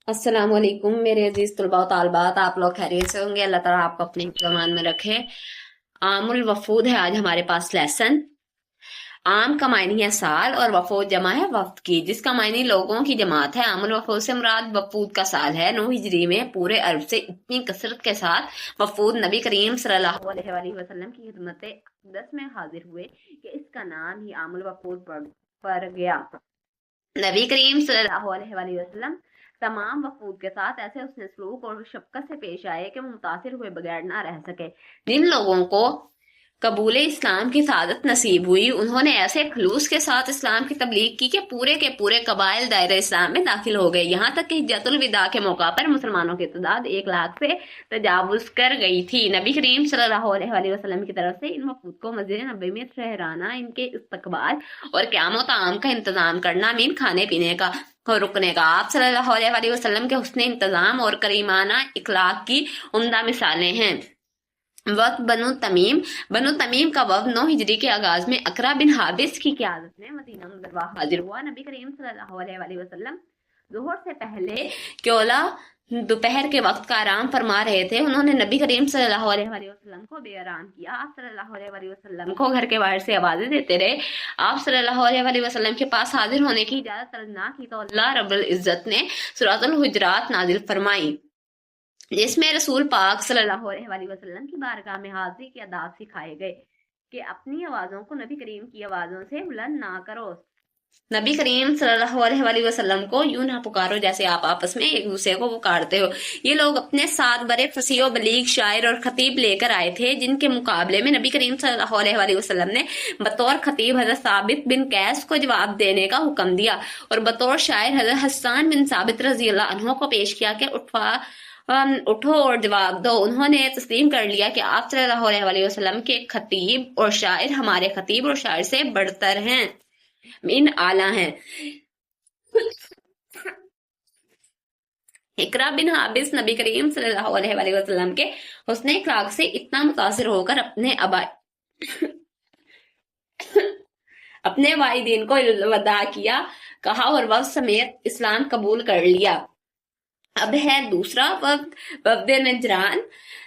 अस्सलाम वालेकुम मेरे अजीज तलबा और तालबात। आप लोग खैरियत से होंगे। अल्लाह ताला आपको अपने ईमान में रखे। आमुल वफूद है आज हमारे पास लेसन। आम का मायनी है साल और वफूद जमा है वफ्द की, जिसका मायनी लोगों की जमात है। आमुल वफूद से मुराद वफूद का साल है। 9 हिजरी में पूरे अरब से इतनी कसरत के साथ वफूद नबी करीम सल्लल्लाहु अलैहि वसल्लम की खिदमत अक़दस में हाजिर हुए कि इसका नाम ही आमुल वफूद पड़ गया। नबी करीम सल्लल्लाहु अलैहि वसल्लम तमाम वफूद के साथ ऐसे उसने सलूक और शफकत से पेश आए कि वो मुतासिर हुए बगैर ना रह सके। जिन लोगों को कबूल इस्लाम की सादत नसीब हुई, उन्होंने ऐसे खलूस के साथ इस्लाम की तबलीग की कि पूरे के पूरे कबाइल दायरे इस्लाम में दाखिल हो गए। यहाँ तक कि हिज्जतुल विदा के मौका पर मुसलमानों की तादाद 1 लाख से तजावुज कर गई थी। नबी करीम सल्लल्लाहु अलैहि वसल्लम की तरफ से इन वफूद को मस्जिद नबी में ठहराना, इनके इस्तकबाल और क़याम ताम का इंतजाम करना, मीन खाने पीने का और रुकने का आप सल्लल्लाहु अलैहि वसल्लम के हुस्न इंतजाम और करीमाना इखलाक की उम्दा मिसालें हैं। वक्त बनु तमीम का वक्त 9 हिजरी के आगाज में अकरा बिन हाबिस की क़यादत में मदीना मुनव्वरा हाजिर हुआ। नबी करीम सल्लल्लाहु अलैहि वसल्लम ज़ोहर से पहले क्योला दोपहर के वक्त का आराम फरमा रहे थे। उन्होंने नबी करीम सल्लल्लाहु अलैहि वसल्लम को बेआराम किया। आप सल्लल्लाहु अलैहि वसल्लम को घर के बाहर से आवाजें देते रहे। आप सल्लल्लाहु अलैहि वसल्लम के पास हाजिर होने की इजाजत तलब ना की तो अल्लाह रब्बुल इज्जत ने सूरतुल हुजरात नाजिल फरमाई, जिसमें रसूल पाक सल्लल्लाहु अलैहि वसल्लम की बारगाह में हाजिरी के आदाब सिखाए गए कि अपनी आवाज़ों को नबी करीम की आवाज़ों से बुलंद ना करो। नबी करीम सल्लल्लाहु अलैहि वसल्लम को यूं ना पुकारो जैसे आप आपस में एक दूसरे को पुकारते हो। ये लोग अपने 7 बड़े फसीह बलीग शायर और खतीब लेकर आए थे, जिनके मुकाबले में नबी करीम सल्लल्लाहु अलैहि वसल्लम ने बतौर खतीब हजरत साबित बिन कैस को जवाब देने का हुक्म दिया और बतौर शायर हजरत हस्सान बिन साबित रजी अल्लाह अन्हु को पेश किया कि उठो और जवाब दो। उन्होंने तस्लीम कर लिया कि आप सल्लल्लाहु अलैहि वसल्लम के खतीब और शायर हमारे खतीब और शायर से बढ़तर हैं, इन आला हैं। इकरा बिन हाबिस नबी करीम सल्लल्लाहु अलैहि वसल्लम के हुस्न इखलाक से इतना मुतासिर होकर अपने वालिदैन को वदा किया, कहा और वफ्द समेत इस्लाम कबूल कर लिया। अब है दूसरा वफ्द, वफ्द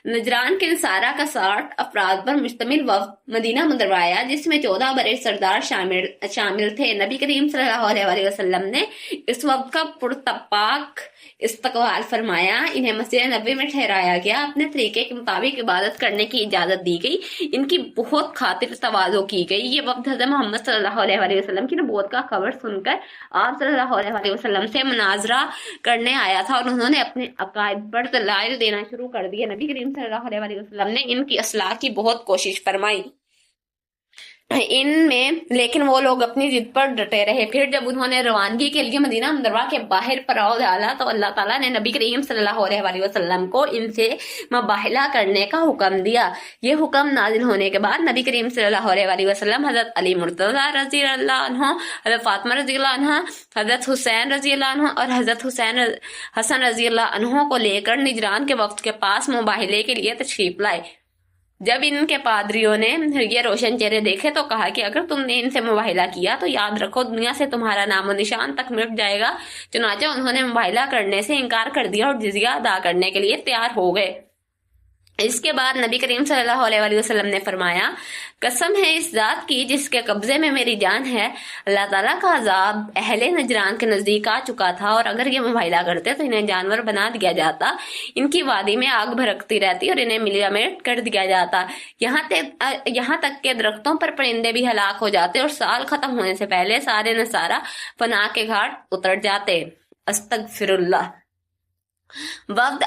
नजरान के नसारा का 60 अफराद पर मुश्तमिल वफ्द मदीना मुनव्वरा आया, जिसमें 14 बड़े सरदार शामिल थे। नबी करीम सल्लल्लाहु अलैहि वसल्लम ने इस वफ्द का पुरतपाक इस्तकबाल फरमाया। इन्हें मस्जिद नबी में ठहराया गया। अपने तरीके के मुताबिक इबादत करने की इजाजत दी गई। इनकी बहुत खातिर तवाज़ो की गई। ये वक्त हज़रत मोहम्मद सल्लल्लाहु अलैहि वसल्लम की नबूवत का खबर सुनकर आप सल्लल्लाहु अलैहि वसल्लम से मुनाजरा करने आया था और उन्होंने अपने अकायद पर दलाइल देना शुरू कर दिए। नबी करीम सल्लल्लाहु अलैहि वसल्लम ने इनकी असलाह की बहुत कोशिश फरमाई इनमें, लेकिन वो लोग अपनी जिद पर डटे रहे। फिर जब उन्होंने रवानगी के लिए मदीना मुनव्वरा के बाहर पड़ाव डाला तो अल्लाह ताला ने नबी करीम सल्लल्लाहु अलैहि वसल्लम को इनसे मुबाहला करने का हुक्म दिया। ये हुक्म नाजिल होने के बाद नबी करीम सल्लल्लाहु अलैहि वसल्लम हजरत अली मुर्तज़ा रज़ी अल्लाह अन्हु, हजरत फातिमा रज़ी अल्लाह अन्हा, हजरत हुसैन रज़ी अल्लाह अन्हु और हजरत हसन रज़ी अल्लाह अन्हु को लेकर निजरान के वक्त के पास मुबाहले के लिए तशरीफ लाए। जब इनके पादरियों ने ये रोशन चेहरे देखे तो कहा कि अगर तुमने इनसे मुबाहिला किया तो याद रखो दुनिया से तुम्हारा नामो निशान तक मिट जाएगा। चुनाचे उन्होंने मुबाहिला करने से इनकार कर दिया और जिजिया अदा करने के लिए तैयार हो गए। इसके बाद नबी करीम सल्लल्लाहु अलैहि वसल्लम ने फरमाया, कसम है इस जात की जिसके कब्जे में मेरी जान है, अल्लाह ताला का अजाब अहले नजरान के नजदीक आ चुका था और अगर ये मुबाहिला करते तो इन्हें जानवर बना दिया जाता, इनकी वादी में आग भड़कती रहती और इन्हें मिलामेट कर दिया जाता। यहाँ तक के दरख्तों पर परिंदे भी हलाक हो जाते और साल खत्म होने से पहले सारे नसारा पनाह के घाट उतर जाते। अस्तगफिरुल्लाह। वफ्द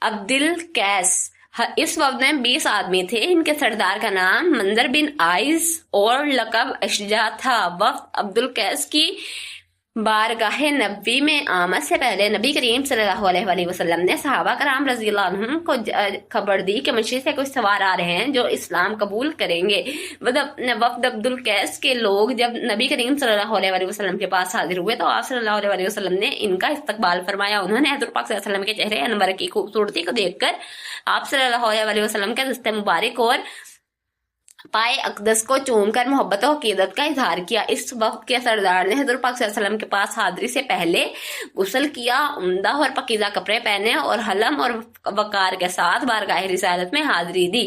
अब्दुल कैस, इस वक्त में 20 आदमी थे। इनके सरदार का नाम मंजर बिन आइज और लकब अशजा था। वक्त अब्दुल कैस की बारगाह नबी में आमद से पहले नबी करीम सल्लल्लाहु अलैहि वसल्लम ने सहाबा कराम रज़ी अल्लाह अन्हुम को खबर दी कि मशरिक़ से कुछ सवार आ रहे हैं जो इस्लाम कबूल करेंगे। वफ्द अब्दुल कैस के लोग जब नबी करीम सल्लल्लाहु अलैहि वसल्लम के पास हाजिर हुए तो आप सल्लल्लाहु अलैहि वसल्लम ने इनका इस्तकबाल फरमाया। उन्होंने हज़रत पाक सल्लल्लाहु अलैहि वसल्लम के चेहरे अनवर की खूबसूरती को देखकर आप सल्लल्लाहु अलैहि वसल्लम के दस्ते मुबारक और पाए अकदस को चूमकर मोहब्बत और अकीदत का इजहार किया। इस वक्त के सरदार ने हज़रत पाक सल्लल्लाहु अलैहि वसल्लम के पास हाजिरी से पहले गुस्ल किया, उम्दा और पकीज़ा कपड़े पहने और हलम और वकार के साथ बारगाह रिसालत में हाजिरी दी।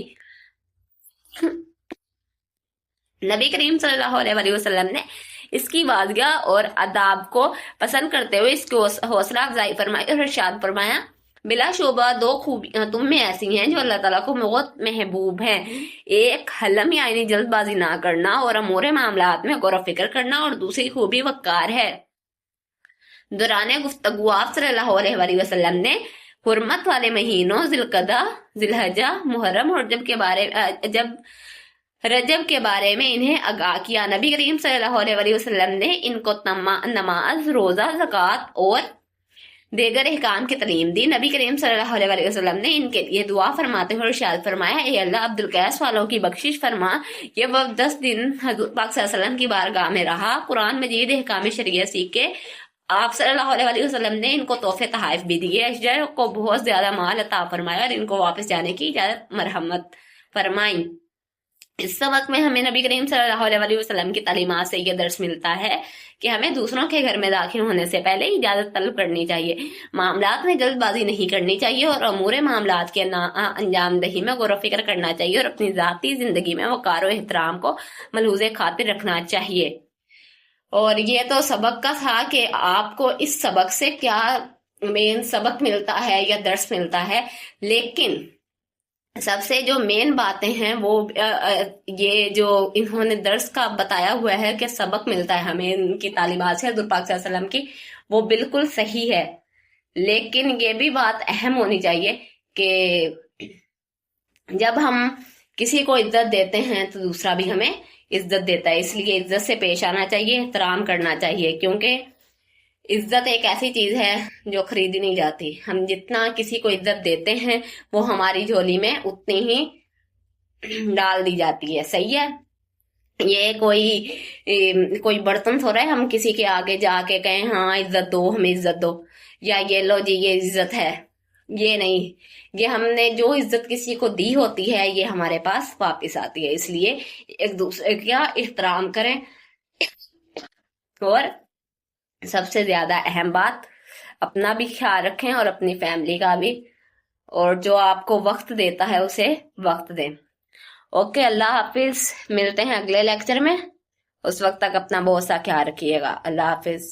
नबी करीम सल्लल्लाहु अलैहि वसल्लम ने इसकी वाज़गा और अदाब को पसंद करते हुए इसकी हौसला अफजाई फरमाई और इरशाद फरमाया, बिलाशुबा दो खूबियां तुम में ऐसी हैं जो अल्लाह ताला को बहुत महबूब हैं। एक हलम यानी जल्दबाजी ना करना और अमूर मामलात में गौर फिक्र करना, और दूसरी खूबी वक़ार है। दौरान गुफ्तगू आप सल्लल्लाहु अलैहि वसल्लम ने हुर्मत वाले महीनों जिलकदा, जिलहजा, मुहर्रम और रजब के बारे में इन्हें आगाह किया। नबी करीम सल्लल्लाहु अलैहि वसल्लम ने इनको नमाज, रोजा, ज़कात और देगर अहकाम की तालीम दी। नबी करीम सल्लल्लाहु अलैहि वसल्लम ने इनके लिए दुआ फरमाते हुए इरशाद फरमाया, ए अल्लाह अब्दुल कैस वालों की बख्शिश फरमा। ये वक्त 10 दिन हज़रत पाक सल्लल्लाहु अलैहि वसल्लम की बारगाह में रहा, कुरान मजीद अहकाम शरीयत सीख के आप सल्लल्लाहु अलैहि वसल्लम ने इनको तोहफे तहाइफ भी दिए। अशजर को बहुत ज्यादा माल अता फरमाया और इनको वापस जाने की इजाजत मरहमत फरमाई। इस सबक में हमें नबी करीम सल्लल्लाहु अलैहि वसल्लम की तालीमात से ये दर्स मिलता है कि हमें दूसरों के घर में दाखिल होने से पहले इजाजत तलब करनी चाहिए, मामलात में जल्दबाजी नहीं करनी चाहिए और अमूर मामलात के अंजाम दही में गौर फिक्र करना चाहिए और अपनी जाती जिंदगी में वक़ार और एहतराम को मलहूज़े खातिर रखना चाहिए। और ये तो सबक का था कि आपको इस सबक से क्या मेन सबक मिलता है या दर्स मिलता है, लेकिन सबसे जो मेन बातें हैं वो ये जो इन्होंने दर्स का बताया हुआ है कि सबक मिलता है हमें इनकी तालीमात से हज़रत पाक सल्लल्लाहु अलैहि वसल्लम की, वो बिल्कुल सही है। लेकिन ये भी बात अहम होनी चाहिए कि जब हम किसी को इज्जत देते हैं तो दूसरा भी हमें इज्जत देता है, इसलिए इज्जत से पेश आना चाहिए, एहतराम करना चाहिए, क्योंकि इज्जत एक ऐसी चीज है जो खरीदी नहीं जाती। हम जितना किसी को इज्जत देते हैं वो हमारी झोली में उतनी ही डाल दी जाती है। सही है, ये कोई बर्तन थोड़ा है हम किसी के आगे जाके कहें हाँ इज्जत दो, हमें इज्जत दो, या ये लो जी ये इज्जत है, ये नहीं। ये हमने जो इज्जत किसी को दी होती है ये हमारे पास वापस आती है, इसलिए एक दूसरे का एहतराम करें। और सबसे ज्यादा अहम बात, अपना भी ख्याल रखें और अपनी फैमिली का भी, और जो आपको वक्त देता है उसे वक्त दें। ओके, अल्लाह हाफिज, मिलते हैं अगले लेक्चर में। उस वक्त तक अपना बहुत सा ख्याल रखिएगा। अल्लाह हाफिज।